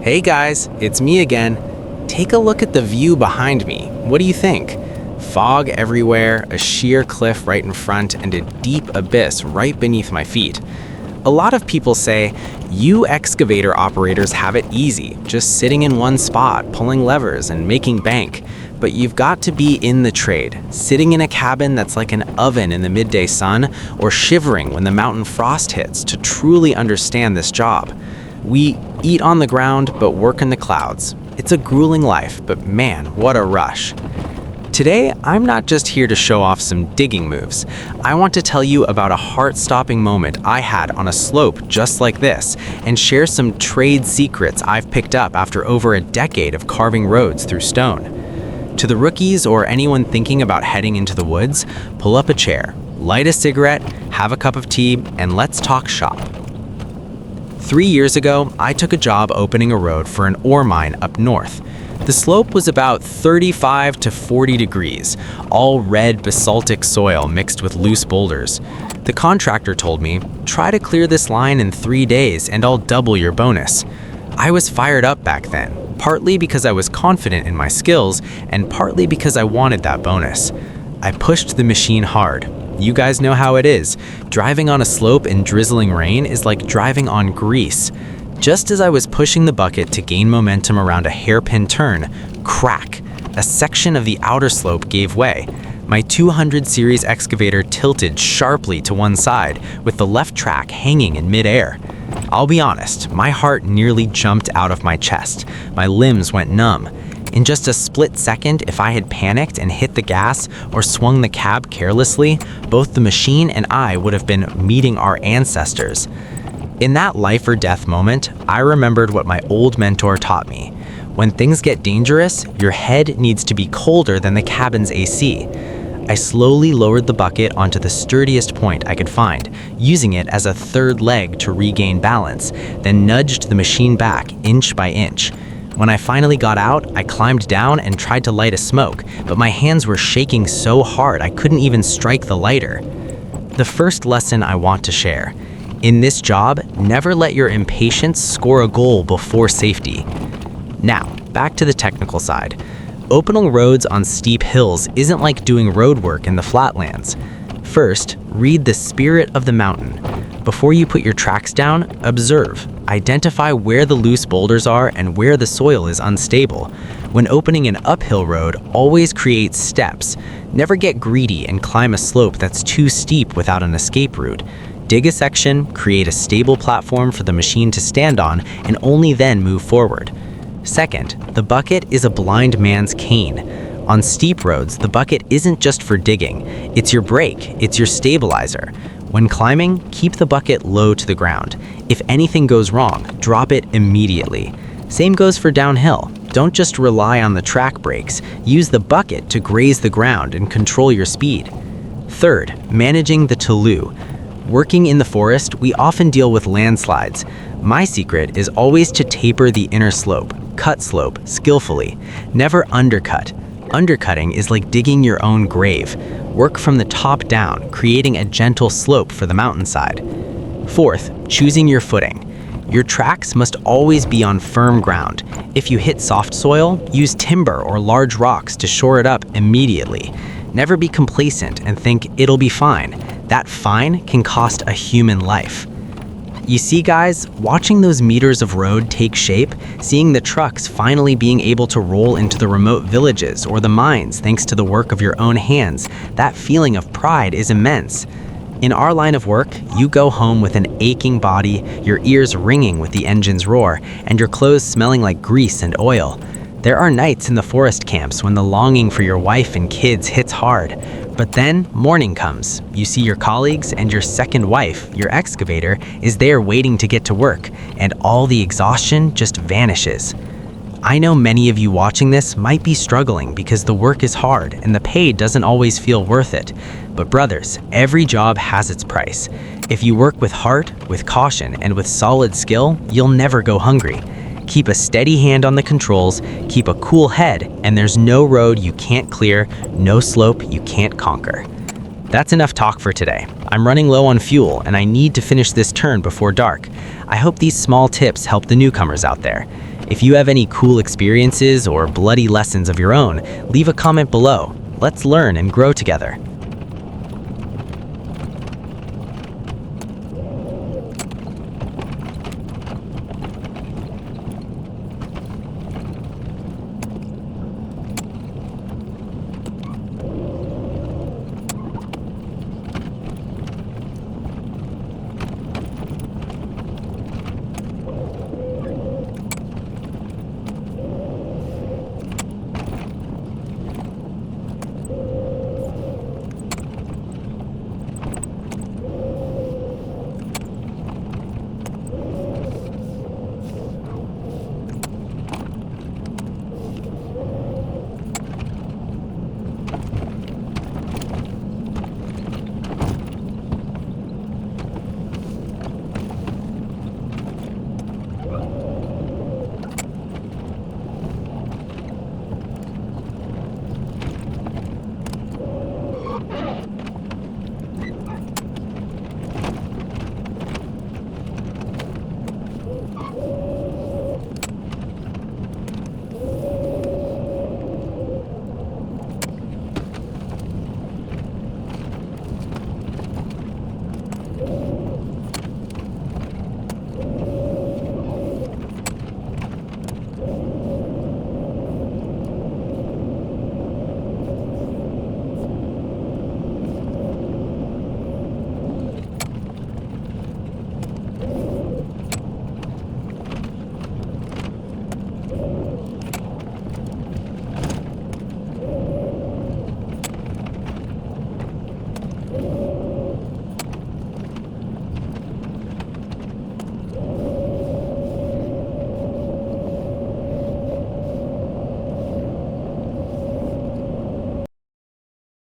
Hey guys, it's me again. Take a look at the view behind me. What do you think? Fog everywhere, a sheer cliff right in front, and a deep abyss right beneath my feet. A lot of people say, you excavator operators have it easy, just sitting in one spot, pulling levers and making bank. But you've got to be in the trade, sitting in a cabin that's like an oven in the midday sun, or shivering when the mountain frost hits to truly understand this job. We eat on the ground, but work in the clouds. It's a grueling life, but man, what a rush. Today, I'm not just here to show off some digging moves. I want to tell you about a heart-stopping moment I had on a slope just like this, and share some trade secrets I've picked up after over a decade of carving roads through stone. To the rookies or anyone thinking about heading into the woods, pull up a chair, light a cigarette, have a cup of tea, and let's talk shop. 3 years ago, I took a job opening a road for an ore mine up north. The slope was about 35 to 40 degrees, all red basaltic soil mixed with loose boulders. The contractor told me, try to clear this line in 3 days and I'll double your bonus. I was fired up back then, partly because I was confident in my skills and partly because I wanted that bonus. I pushed the machine hard. You guys know how it is. Driving on a slope in drizzling rain is like driving on grease. Just as I was pushing the bucket to gain momentum around a hairpin turn, crack! A section of the outer slope gave way. My 200 series excavator tilted sharply to one side, with the left track hanging in midair. I'll be honest, my heart nearly jumped out of my chest. My limbs went numb. In just a split second, if I had panicked and hit the gas or swung the cab carelessly, both the machine and I would have been meeting our ancestors. In that life or death moment, I remembered what my old mentor taught me. When things get dangerous, your head needs to be colder than the cabin's AC. I slowly lowered the bucket onto the sturdiest point I could find, using it as a third leg to regain balance, then nudged the machine back inch by inch. When I finally got out, I climbed down and tried to light a smoke, but my hands were shaking so hard I couldn't even strike the lighter. The first lesson I want to share. In this job, never let your impatience score a goal before safety. Now, back to the technical side. Opening roads on steep hills isn't like doing road work in the flatlands. First, read the spirit of the mountain. Before you put your tracks down, observe. Identify where the loose boulders are and where the soil is unstable. When opening an uphill road, always create steps. Never get greedy and climb a slope that's too steep without an escape route. Dig a section, create a stable platform for the machine to stand on, and only then move forward. Second, the bucket is a blind man's cane. On steep roads, the bucket isn't just for digging. It's your brake, it's your stabilizer. When climbing, keep the bucket low to the ground. If anything goes wrong, drop it immediately. Same goes for downhill. Don't just rely on the track brakes. Use the bucket to graze the ground and control your speed. Third, managing the tulu. Working in the forest, we often deal with landslides. My secret is always to taper the inner slope, cut slope, skillfully. Never undercut. Undercutting is like digging your own grave. Work from the top down, creating a gentle slope for the mountainside. Fourth, choosing your footing. Your tracks must always be on firm ground. If you hit soft soil, use timber or large rocks to shore it up immediately. Never be complacent and think it'll be fine. That fine can cost a human life. You see, guys, watching those meters of road take shape, seeing the trucks finally being able to roll into the remote villages or the mines thanks to the work of your own hands, that feeling of pride is immense. In our line of work, you go home with an aching body, your ears ringing with the engine's roar, and your clothes smelling like grease and oil. There are nights in the forest camps when the longing for your wife and kids hits hard. But then morning comes. You see your colleagues and your second wife, your excavator, is there waiting to get to work, and all the exhaustion just vanishes. I know many of you watching this might be struggling because the work is hard and the pay doesn't always feel worth it. But brothers, every job has its price. If you work with heart, with caution, and with solid skill, you'll never go hungry. Keep a steady hand on the controls, keep a cool head, and there's no road you can't clear, no slope you can't conquer. That's enough talk for today. I'm running low on fuel and I need to finish this turn before dark. I hope these small tips help the newcomers out there. If you have any cool experiences or bloody lessons of your own, leave a comment below. Let's learn and grow together.